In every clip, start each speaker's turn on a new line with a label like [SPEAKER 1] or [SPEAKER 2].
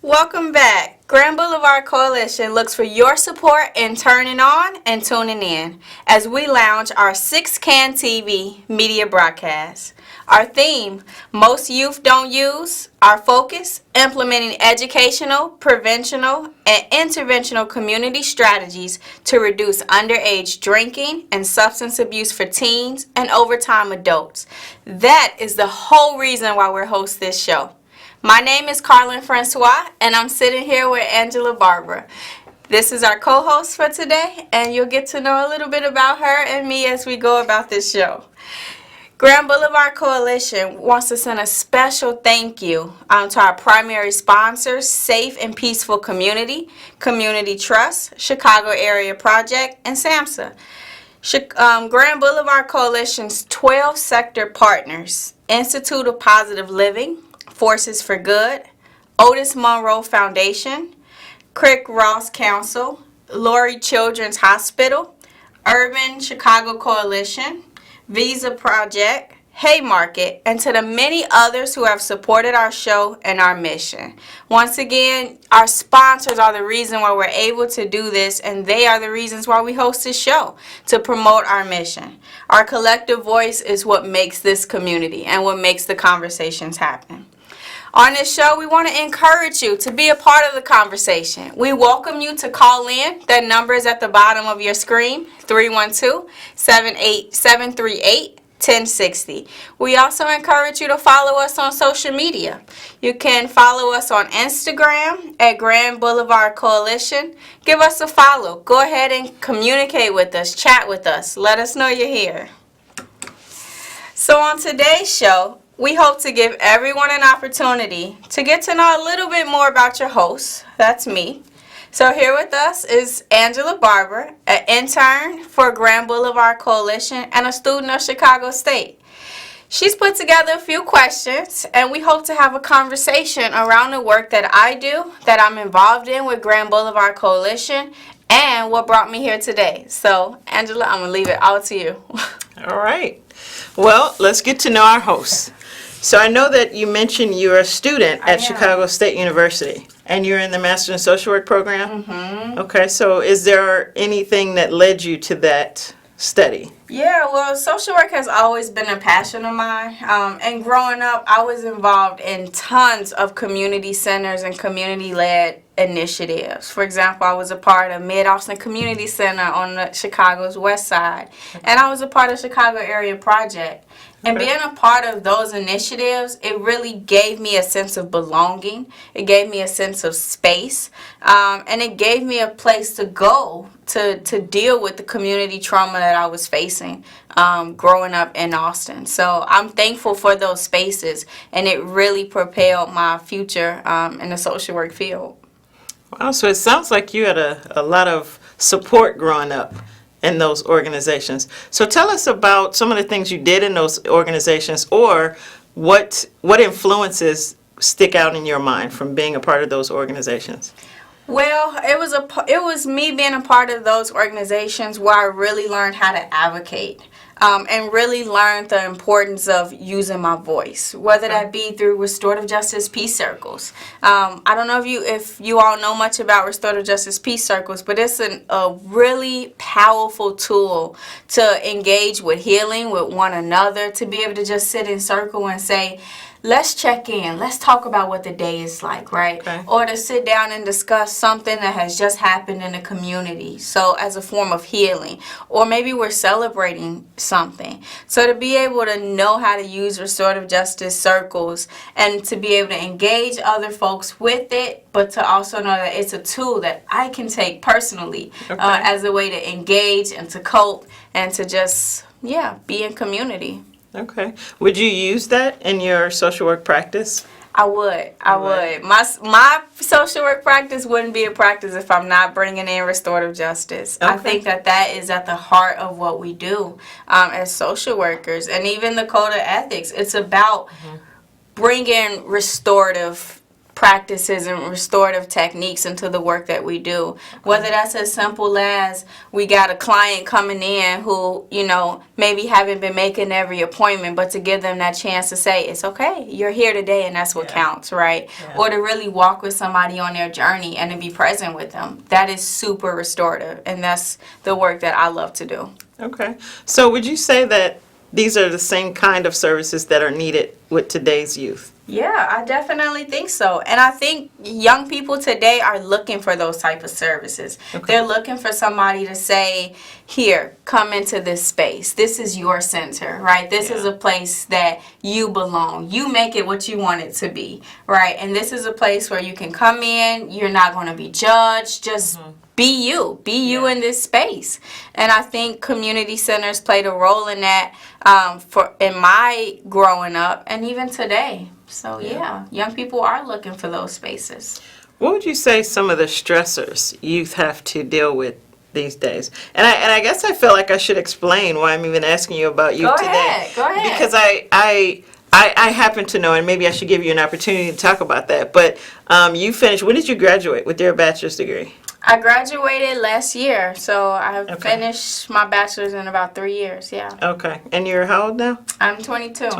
[SPEAKER 1] Welcome back. Grand Boulevard Coalition looks for your support in turning on and tuning in as we launch our 6CAN TV media broadcast. Our theme, Most Youth Don't Use. Our focus, implementing educational, preventional, and interventional community strategies to reduce underage drinking and substance abuse for teens and overtime adults. That is the whole reason why we're hosting this show. My name is Carlin Francois, and I'm sitting here with Angela Barbara. This is our co-host for today, and you'll get to know a little bit about her and me as we go about this show. Grand Boulevard Coalition wants to send a special thank you to our primary sponsors, Safe and Peaceful Community, Community Trust, Chicago Area Project, and SAMHSA. Grand Boulevard Coalition's 12 sector partners, Institute of Positive Living, Forces for Good, Otis Monroe Foundation, Crick Ross Council, Laurie Children's Hospital, Urban Chicago Coalition, Visa Project, Haymarket, and to the many others who have supported our show and our mission. Once again, our sponsors are the reason why we're able to do this, and they are the reasons why we host this show, to promote our mission. Our collective voice is what makes this community and what makes the conversations happen. On this show, we want to encourage you to be a part of the conversation. We welcome you to call in. That number is at the bottom of your screen, 312-738-1060. We also encourage you to follow us on social media. You can follow us on Instagram at Grand Boulevard Coalition. Give us a follow. Go ahead and communicate with us, chat with us. Let us know you're here. So on today's show, we hope to give everyone an opportunity to get to know a little bit more about your host. That's me. So here with us is Angela Barber, an intern for Grand Boulevard Coalition and a student of Chicago State. She's put together a few questions, and we hope to have a conversation around the work that I do, that I'm involved in with Grand Boulevard Coalition, and what brought me here today. So, Angela, I'm going to leave it all to you.
[SPEAKER 2] All right. Well, let's get to know our hosts. So I know that you mentioned you're a student at Chicago State University, and you're in the Master in Social Work program? Mm-hmm. Okay, so is there anything that led you to that study?
[SPEAKER 1] Yeah, well, social work has always been a passion of mine. And growing up, I was involved in tons of community centers and community-led initiatives. For example, I was a part of Mid-Austin Community Center on the Chicago's west side, and I was a part of Chicago Area Project. And being a part of those initiatives, it really gave me a sense of belonging. It gave me a sense of space. And it gave me a place to go to deal with the community trauma that I was facing growing up in Austin. So I'm thankful for those spaces, and it really propelled my future in the social work field.
[SPEAKER 2] Wow, so it sounds like you had a lot of support growing up in those organizations. So tell us about some of the things you did in those organizations, or what influences stick out in your mind from being a part of those organizations?
[SPEAKER 1] Well, it was me being a part of those organizations where I really learned how to advocate. And really learned the importance of using my voice, whether that be through Restorative Justice Peace Circles. I don't know if you all know much about Restorative Justice Peace Circles, but it's a really powerful tool to engage with healing with one another, to be able to just sit in circle and say, let's check in. Let's talk about what the day is like, right? Okay. Or to sit down and discuss something that has just happened in the community. So as a form of healing. Or maybe we're celebrating something. So to be able to know how to use restorative justice circles and to be able to engage other folks with it, but to also know that it's a tool that I can take personally as a way to engage and to cope and to just, be in community.
[SPEAKER 2] Okay. Would you use that in your social work practice?
[SPEAKER 1] I would. My social work practice wouldn't be a practice if I'm not bringing in restorative justice. Okay. I think that is at the heart of what we do as social workers. And even the code of ethics, it's about bringing restorative practices and restorative techniques into the work that we do. Whether that's as simple as we got a client coming in who, maybe haven't been making every appointment, but to give them that chance to say, it's okay, you're here today and that's what counts, right?
[SPEAKER 2] Yeah.
[SPEAKER 1] Or to really walk with somebody on their journey and to be present with them. That is super restorative, and that's the work that I love to do.
[SPEAKER 2] Okay. So would you say that these are the same kind of services that are needed with today's youth?
[SPEAKER 1] Yeah, I definitely think so. And I think young people today are looking for those type of services.
[SPEAKER 2] Okay.
[SPEAKER 1] They're looking for somebody to say, here, come into this space. This is your center, right? This is a place that you belong. You make it what you want it to be, right? And this is a place where you can come in. You're not going to be judged. Just be you. Be you in this space. And I think community centers played a role in that in my growing up and even today. So, young people are looking for those spaces.
[SPEAKER 2] What would you say some of the stressors youth have to deal with these days? And I guess I feel like I should explain why I'm even asking you about youth today.
[SPEAKER 1] Go ahead.
[SPEAKER 2] Because I happen to know, and maybe I should give you an opportunity to talk about that, but you finished, when did you graduate with your bachelor's degree?
[SPEAKER 1] I graduated last year, so I finished my bachelor's in about 3 years,
[SPEAKER 2] Okay. And you're how old now?
[SPEAKER 1] I'm 22.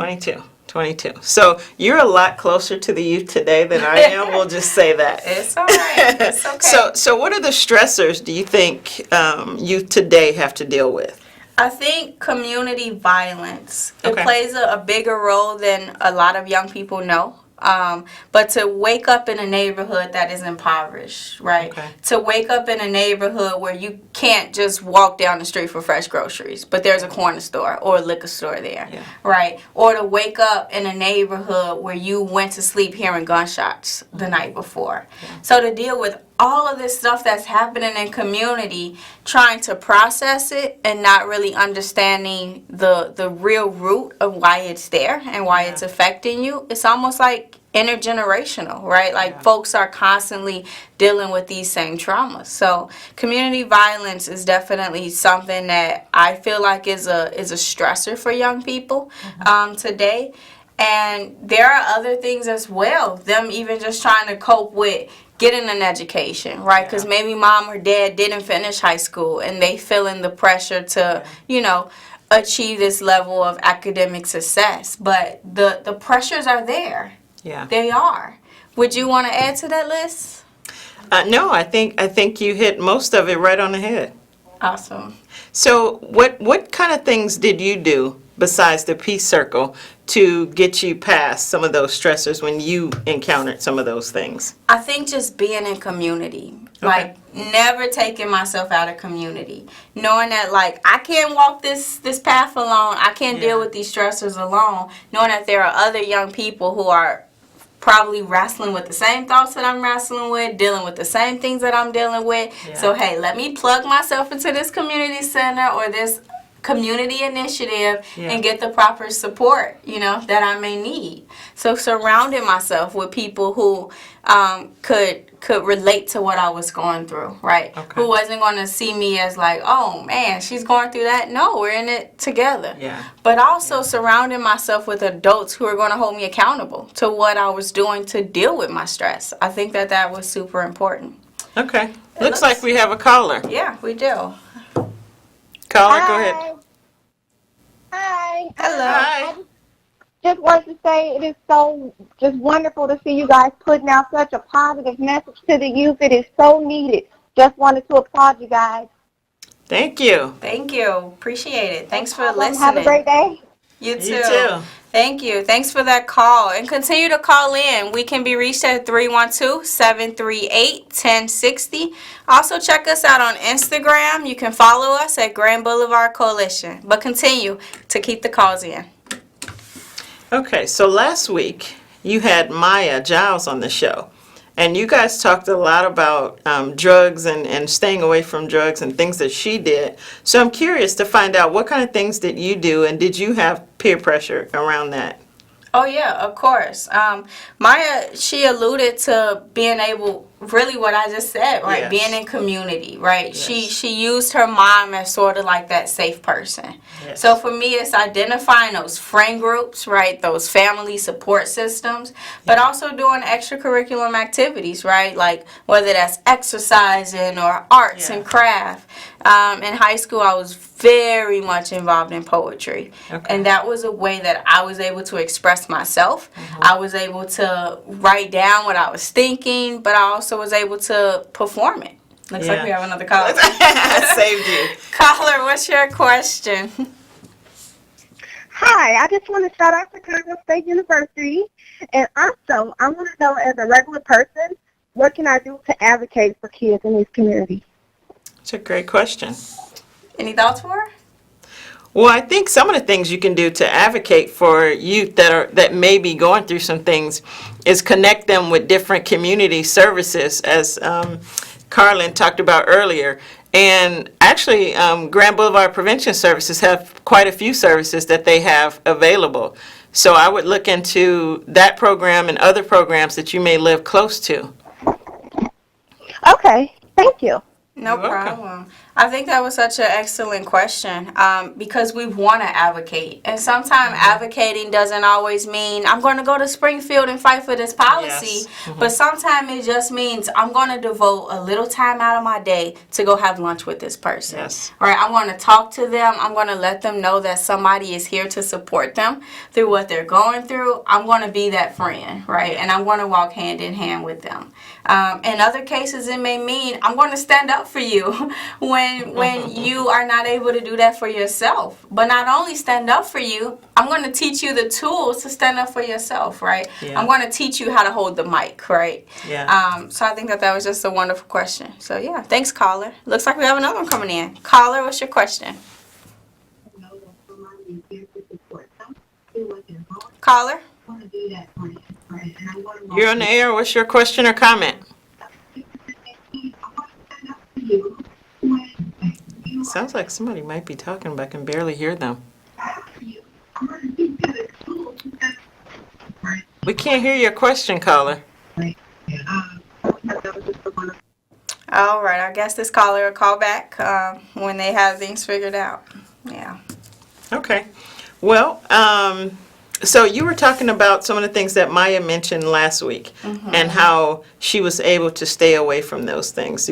[SPEAKER 2] 22. So you're a lot closer to the youth today than I am. We'll just say that.
[SPEAKER 1] It's all right. It's okay.
[SPEAKER 2] So what are the stressors do you think youth today have to deal with?
[SPEAKER 1] I think community violence, it
[SPEAKER 2] Okay.
[SPEAKER 1] plays a bigger role than a lot of young people know. But to wake up in a neighborhood that is impoverished, right?
[SPEAKER 2] Okay.
[SPEAKER 1] To wake up in a neighborhood where you can't just walk down the street for fresh groceries, but there's a corner store or a liquor store there, right? Or to wake up in a neighborhood where you went to sleep hearing gunshots the night before. So to deal with all of this stuff that's happening in community, trying to process it and not really understanding the real root of why it's there and why it's affecting you, it's almost like intergenerational, right? Like folks are constantly dealing with these same traumas. So community violence is definitely something that I feel like is a stressor for young people today. And there are other things as well. Them even just trying to cope with getting an education, right? Because maybe mom or dad didn't finish high school and they feeling the pressure to, achieve this level of academic success. But the pressures are there.
[SPEAKER 2] Yeah.
[SPEAKER 1] They are. Would you want to add to that list?
[SPEAKER 2] No, I think you hit most of it right on the head.
[SPEAKER 1] Awesome.
[SPEAKER 2] So what kind of things did you do besides the Peace Circle to get you past some of those stressors when you encountered some of those things?
[SPEAKER 1] I think just being in community. Like, never taking myself out of community. Knowing that, like, I can't walk this path alone. I can't deal with these stressors alone. Knowing that there are other young people who are probably wrestling with the same thoughts that I'm wrestling with, dealing with the same things that I'm dealing with. So, hey, let me plug myself into this community center or this community initiative and get the proper support, that I may need. So surrounding myself with people who could relate to what I was going through, right? Who wasn't going to see me as like, oh man, she's going through that. No, we're in it together. But also surrounding myself with adults who are going to hold me accountable to what I was doing to deal with my stress. I think that was super important.
[SPEAKER 2] Okay. Looks like we have a caller.
[SPEAKER 1] Yeah, we do.
[SPEAKER 2] Caller, go ahead.
[SPEAKER 3] Hi.
[SPEAKER 1] Hello.
[SPEAKER 2] Hi.
[SPEAKER 3] Just wanted to say it is so just wonderful to see you guys putting out such a positive message to the youth. It is so needed. Just wanted to applaud you guys.
[SPEAKER 2] Thank you.
[SPEAKER 1] Thank you. Appreciate it. Thanks for listening.
[SPEAKER 3] Have a great day.
[SPEAKER 1] You too.
[SPEAKER 2] You too.
[SPEAKER 1] Thank you. Thanks for that call. And continue to call in. We can be reached at 312-738-1060. Also, check us out on Instagram. You can follow us at Grand Boulevard Coalition. But continue to keep the calls in.
[SPEAKER 2] Okay, so last week you had Maya Giles on the show. And you guys talked a lot about drugs and staying away from drugs and things that she did. So I'm curious to find out what kind of things did you do, and did you have peer pressure around that?
[SPEAKER 1] Oh, yeah, of course. Maya, she alluded to being able really what I just said, right?
[SPEAKER 2] Yes.
[SPEAKER 1] Being in community, right?
[SPEAKER 2] Yes.
[SPEAKER 1] She used her mom as sort of like that safe person.
[SPEAKER 2] Yes.
[SPEAKER 1] So for me, it's identifying those friend groups, right? Those family support systems, but also doing extracurricular activities, right? Like whether that's exercising or arts and craft. In high school, I was very much involved in poetry.
[SPEAKER 2] Okay.
[SPEAKER 1] And that was a way that I was able to express myself. I was able to write down what I was thinking, but I also was able to perform it. Looks like we have another caller.
[SPEAKER 2] I saved you.
[SPEAKER 1] Caller, what's your question?
[SPEAKER 3] Hi, I just want to shout out Chicago State University. And also, I want to know, as a regular person, what can I do to advocate for kids in this community?
[SPEAKER 2] It's a great question.
[SPEAKER 1] Any thoughts for her?
[SPEAKER 2] Well, I think some of the things you can do to advocate for youth that may be going through some things is connect them with different community services, as Carlin talked about earlier. And actually, Grand Boulevard Prevention Services have quite a few services that they have available. So I would look into that program and other programs that you may live close to.
[SPEAKER 3] Okay, thank you.
[SPEAKER 1] No
[SPEAKER 2] You're welcome.
[SPEAKER 1] problem. I think that was such an excellent question because we want to advocate. And sometimes advocating doesn't always mean I'm going to go to Springfield and fight for this policy.
[SPEAKER 2] Yes.
[SPEAKER 1] But sometimes it just means I'm going to devote a little time out of my day to go have lunch with this person.
[SPEAKER 2] Yes.
[SPEAKER 1] Right? I want to talk to them. I'm going to let them know that somebody is here to support them through what they're going through. I'm going to be that friend, right? And I'm going to walk hand in hand with them. In other cases, it may mean I'm going to stand up for you when you are not able to do that for yourself. But not only stand up for you, I'm going to teach you the tools to stand up for yourself, right?
[SPEAKER 2] Yeah.
[SPEAKER 1] I'm going to teach you how to hold the mic, right?
[SPEAKER 2] Yeah.
[SPEAKER 1] So I think that was just a wonderful question. So yeah, thanks, caller. Looks like we have another one coming in. Caller, what's your question? Caller?
[SPEAKER 2] You're on the air. What's your question or comment? Sounds like somebody might be talking, but I can barely hear them. We can't hear your question, caller.
[SPEAKER 1] All right, I guess this caller will call back when they have things figured out. Yeah.
[SPEAKER 2] Okay. Well, so you were talking about some of the things that Maya mentioned last week and how she was able to stay away from those things.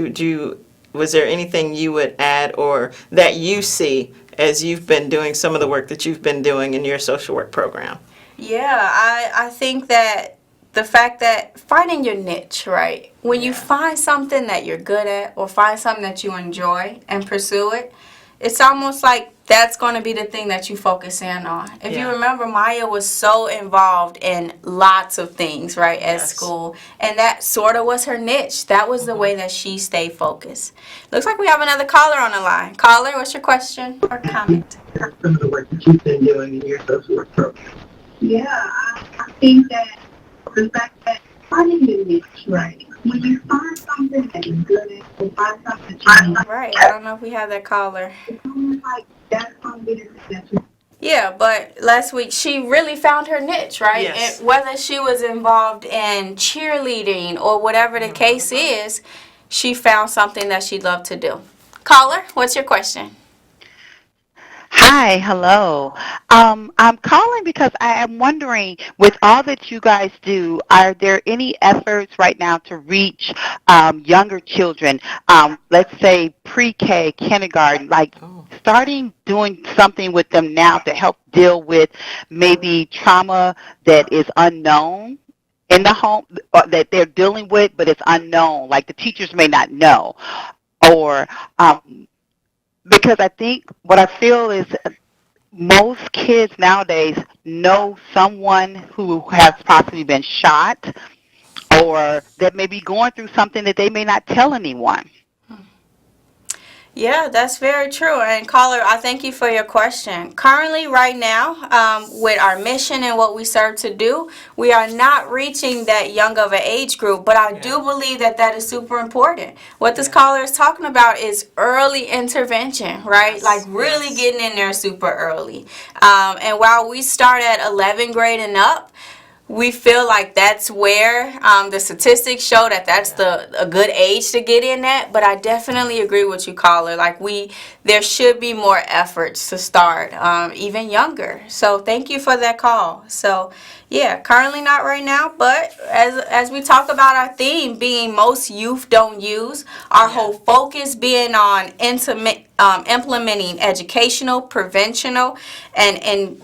[SPEAKER 2] Was there anything you would add or that you see as you've been doing some of the work that you've been doing in your social work program?
[SPEAKER 1] Yeah, I think that the fact that finding your niche, right? When you find something that you're good at or find something that you enjoy and pursue it, it's almost like that's going to be the thing that you focus in on. If you remember, Maya was so involved in lots of things, right, at school. And that sort of was her niche. That was the way that she stayed focused. Looks like we have another caller on the line. Caller, what's your question or comment?
[SPEAKER 4] Some of the work that you've been doing in your social work program. Yeah, I think that the fact that finding your niche, right? When you find something that you're good at, or find something that you like,
[SPEAKER 1] Right, I don't know if we have that caller.
[SPEAKER 4] it's almost like that's going to be the thing that you.
[SPEAKER 1] Yeah, but last week she really found her niche, right?
[SPEAKER 2] Yes.
[SPEAKER 1] And whether she was involved in cheerleading or whatever the case is, she found something that she loved to do. Caller, what's your question?
[SPEAKER 5] Hi, hello. I'm calling because I am wondering, with all that you guys do, are there any efforts right now to reach younger children, let's say pre-K, kindergarten, like starting doing something with them now to help deal with maybe trauma that is unknown in the home, or that they're dealing with, but it's unknown, like the teachers may not know, or because I think what I feel is most kids nowadays know someone who has possibly been shot or that may be going through something that they may not tell anyone.
[SPEAKER 1] Yeah, that's very true. And caller, I thank you for your question. Currently, right now, with our mission and what we serve to do, we are not reaching that young of an age group, but I do believe that that is super important. What this caller is talking about is early intervention, right?
[SPEAKER 2] Yes.
[SPEAKER 1] Like really getting in there super early. And while we start at 11th grade and up, we feel like that's where the statistics show that that's a good age to get in at. But I definitely agree with you, caller. Like there should be more efforts to start even younger. So thank you for that call. So yeah, currently not right now, but as we talk about our theme being most youth don't use, our whole focus being on implementing educational, preventional, and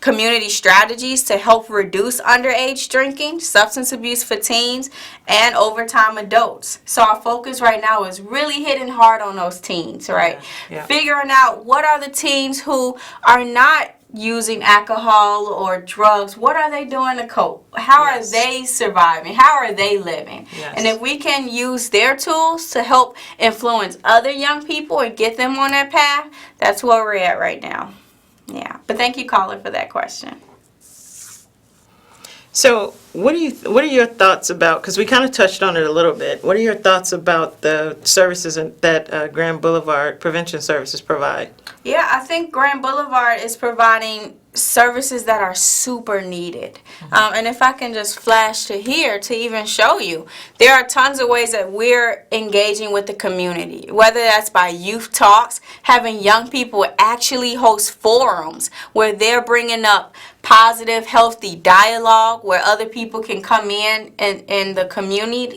[SPEAKER 1] community strategies to help reduce underage drinking, substance abuse for teens, and overtime adults. So our focus right now is really hitting hard on those teens, right?
[SPEAKER 2] Yeah.
[SPEAKER 1] Figuring out what are the teens who are not using alcohol or drugs. What are they doing to cope? How are they surviving? How are they living? And if we can use their tools to help influence other young people and get them on that path, that's where we're at right now. Yeah. But thank you, caller, for that question.
[SPEAKER 2] So what are your thoughts about, because we kind of touched on it a little bit, what are your thoughts about the services that Grand Boulevard Prevention Services provide?
[SPEAKER 1] Yeah, I think Grand Boulevard is providing services that are super needed. And if I can just flash to here to even show you, there are tons of ways that we're engaging with the community, whether that's by youth talks, having young people actually host forums where they're bringing up positive, healthy dialogue where other people can come in the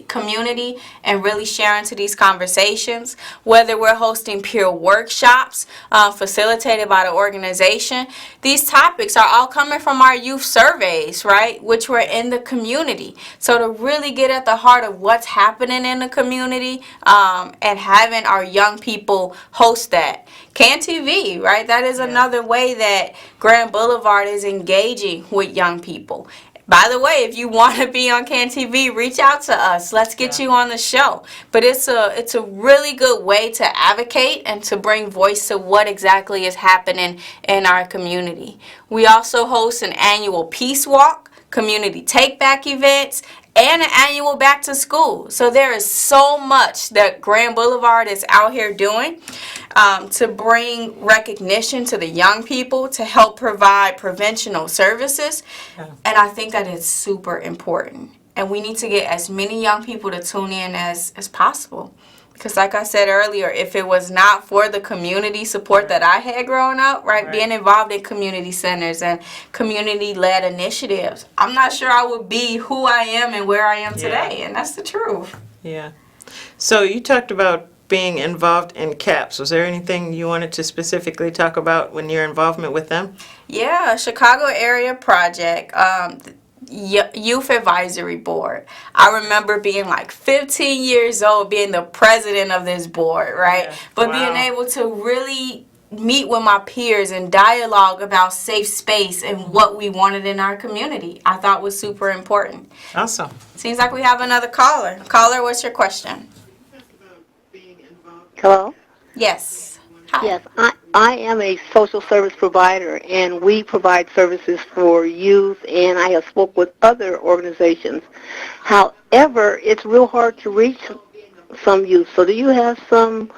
[SPEAKER 1] community and really share into these conversations, whether we're hosting peer workshops facilitated by the organization. These topics are all coming from our youth surveys, right, which were in the community. So to really get at the heart of what's happening in the community and having our young people host that. CAN TV, right? That is another way that Grand Boulevard is engaging with young people. By the way, if you want to be on CAN TV, reach out to us. Let's get you on the show. But it's a really good way to advocate and to bring voice to what exactly is happening in our community. We also host an annual peace walk, community take-back events, and an annual back to school. So there is so much that Grand Boulevard is out here doing to bring recognition to the young people, to help provide preventional services. And I think that is super important. And we need to get as many young people to tune in as possible. Because like I said earlier, if it was not for the community support that I had growing up, right, being involved in community centers and community-led initiatives, I'm not sure I would be who I am and where I am today. And that's the truth.
[SPEAKER 2] Yeah. So you talked about being involved in CAPS. Was there anything you wanted to specifically talk about when your involvement with them?
[SPEAKER 1] Yeah, Chicago Area Project. Youth Advisory Board. I remember being like 15 years old, being the president of this board, right? But being able to really meet with my peers and dialogue about safe space and what we wanted in our community, I thought was super important.
[SPEAKER 2] Awesome.
[SPEAKER 1] Seems like we have another caller. Caller, what's your question?
[SPEAKER 6] Hello?
[SPEAKER 1] Yes. Hi.
[SPEAKER 6] Yes, I am a social service provider, and we provide services for youth, and I have spoke with other organizations. However, it's real hard to reach some youth. So do you have some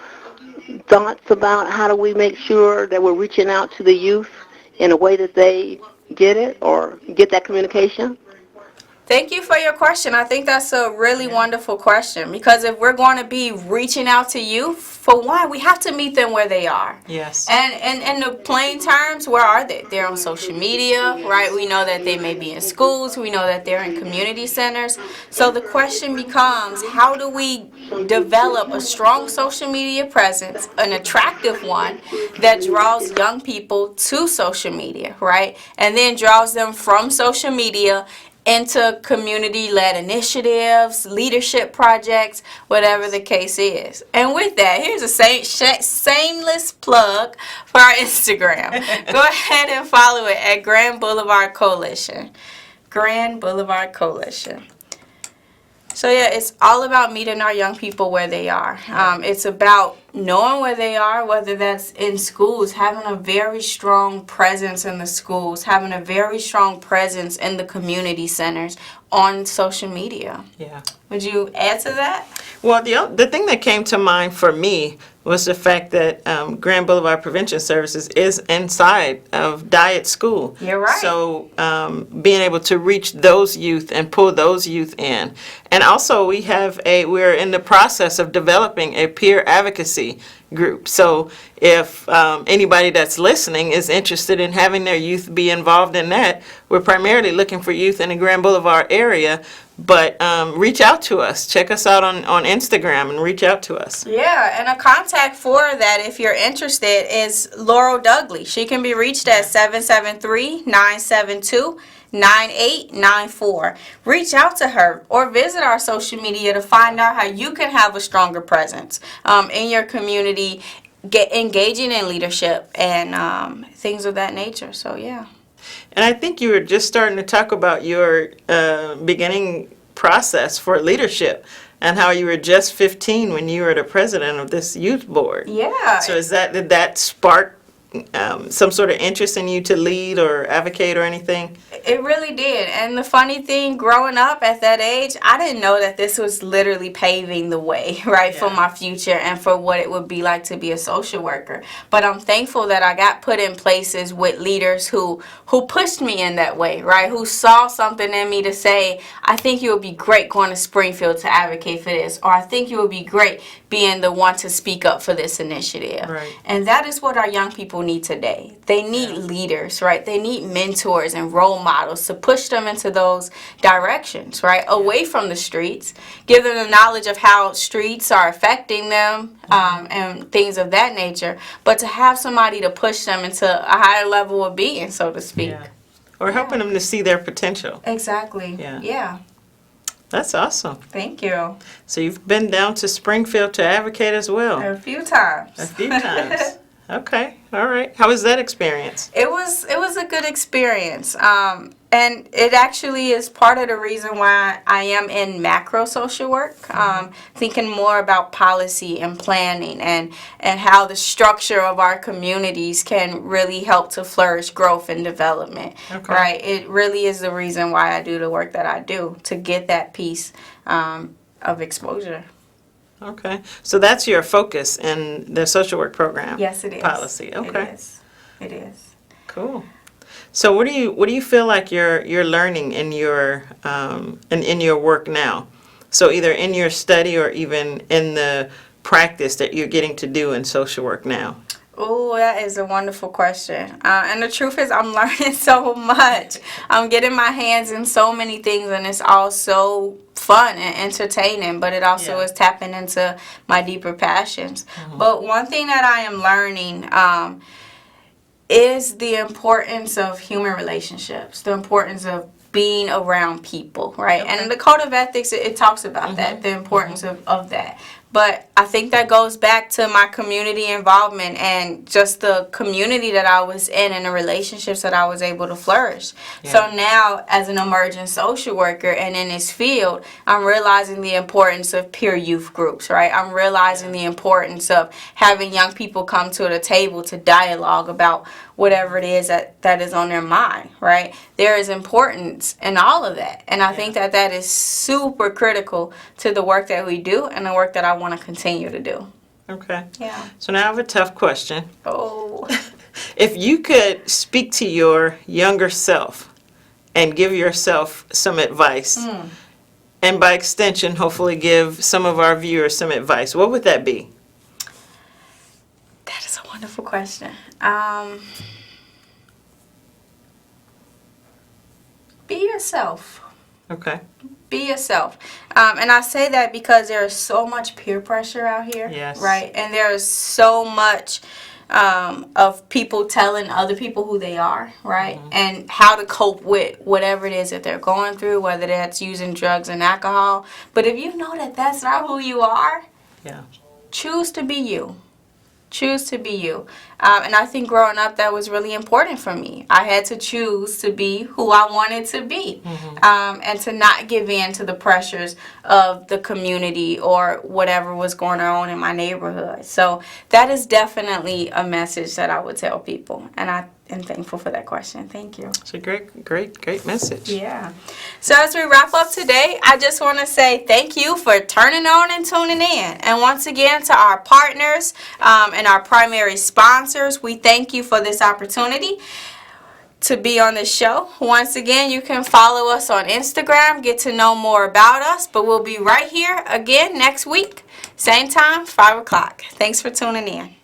[SPEAKER 6] thoughts about how do we make sure that we're reaching out to the youth in a way that they get it or get that communication?
[SPEAKER 1] Thank you for your question. I think that's a really wonderful question, because if we're going to be reaching out to youth, for one, we have to meet them where they are.
[SPEAKER 2] Yes.
[SPEAKER 1] And in the plain terms, where are they? They're on social media, right? We know that they may be in schools. We know that they're in community centers. So the question becomes, how do we develop a strong social media presence, an attractive one that draws young people to social media, right? And then draws them from social media into community-led initiatives, leadership projects, whatever the case is. And with that, here's a shameless plug for our Instagram. Go ahead and follow it at Grand Boulevard Coalition. Grand Boulevard Coalition. So yeah, it's all about meeting our young people where they are. It's about knowing where they are, whether that's in schools, having a very strong presence in the schools, having a very strong presence in the community centers on social media.
[SPEAKER 2] Yeah.
[SPEAKER 1] Would you add to that?
[SPEAKER 2] Well, the thing that came to mind for me was the fact that Grand Boulevard Prevention Services is inside of Diet School.
[SPEAKER 1] You're right.
[SPEAKER 2] So being able to reach those youth and pull those youth in. And also we're in the process of developing a peer advocacy group. So if anybody that's listening is interested in having their youth be involved in that, we're primarily looking for youth in the Grand Boulevard area. But reach out to us. Check us out on Instagram and reach out to us.
[SPEAKER 1] Yeah, and a contact for that, if you're interested, is Laurel Dudley. She can be reached at 773-972-9894. Reach out to her or visit our social media to find out how you can have a stronger presence in your community, engaging in leadership and things of that nature. So, yeah.
[SPEAKER 2] And I think you were just starting to talk about your beginning process for leadership and how you were just 15 when you were the president of this youth board.
[SPEAKER 1] Yeah.
[SPEAKER 2] So did that spark some sort of interest in you to lead or advocate or anything?
[SPEAKER 1] It really did. And the funny thing, growing up at that age, I didn't know that this was literally paving the way, right, for my future and for what it would be like to be a social worker. But I'm thankful that I got put in places with leaders who pushed me in that way, right, who saw something in me to say, I think you would be great going to Springfield to advocate for this, or I think you would be great being the one to speak up for this initiative.
[SPEAKER 2] Right.
[SPEAKER 1] And that is what our young people need today. They need leaders, right? They need mentors and role models to push them into those directions, right? Away from the streets, give them the knowledge of how streets are affecting them and things of that nature, but to have somebody to push them into a higher level of being, so to speak.
[SPEAKER 2] Yeah. Or helping them to see their potential.
[SPEAKER 1] Exactly.
[SPEAKER 2] Yeah. That's awesome.
[SPEAKER 1] Thank you.
[SPEAKER 2] So you've been down to Springfield to advocate as well?
[SPEAKER 1] A few times.
[SPEAKER 2] A few times. Okay. All right. How was that experience?
[SPEAKER 1] It was a good experience. And it actually is part of the reason why I am in macro social work, thinking more about policy and planning and how the structure of our communities can really help to flourish growth and development.
[SPEAKER 2] Okay.
[SPEAKER 1] Right? It really is the reason why I do the work that I do, to get that piece of exposure.
[SPEAKER 2] Okay. So that's your focus in the social work program?
[SPEAKER 1] Yes, it is.
[SPEAKER 2] Policy. Okay.
[SPEAKER 1] It is. It is.
[SPEAKER 2] Cool. So what do you feel like you're learning in your in your work now? So either in your study or even in the practice that you're getting to do in social work now?
[SPEAKER 1] Oh, that is a wonderful question. And the truth is, I'm learning so much. I'm getting my hands in so many things, and it's all so fun and entertaining, but it also is tapping into my deeper passions. Mm-hmm. But one thing that I am learning is the importance of human relationships, the importance of being around people, right? Okay. And the Code of Ethics, it talks about that, the importance of that. But I think that goes back to my community involvement and just the community that I was in and the relationships that I was able to flourish. Yeah. So now, as an emerging social worker and in this field, I'm realizing the importance of peer youth groups, right? I'm realizing the importance of having young people come to the table to dialogue about whatever it is that is on their mind, right? There is importance in all of that. And I think that is super critical to the work that we do and the work that I want to continue to do.
[SPEAKER 2] Okay.
[SPEAKER 1] Yeah.
[SPEAKER 2] So now I have a tough question.
[SPEAKER 1] Oh.
[SPEAKER 2] If you could speak to your younger self and give yourself some advice, and by extension, hopefully give some of our viewers some advice, what would that be?
[SPEAKER 1] That is a wonderful question. Be yourself.
[SPEAKER 2] Okay.
[SPEAKER 1] Be yourself. And I say that because there is so much peer pressure out here.
[SPEAKER 2] Yes.
[SPEAKER 1] Right? And there is so much of people telling other people who they are, right? And how to cope with whatever it is that they're going through, whether that's using drugs and alcohol. But if you know that that's not who you are, choose to be you. Choose to be you. And I think growing up, that was really important for me. I had to choose to be who I wanted to be, and to not give in to the pressures of the community or whatever was going on in my neighborhood. So that is definitely a message that I would tell people. And I am thankful for that question. Thank you.
[SPEAKER 2] It's a great message.
[SPEAKER 1] Yeah. So as we wrap up today, I just want to say thank you for turning on and tuning in. And once again, to our partners and our primary sponsors, we thank you for this opportunity to be on the show. Once again, you can follow us on Instagram, get to know more about us, but we'll be right here again next week, same time, 5 o'clock. Thanks for tuning in.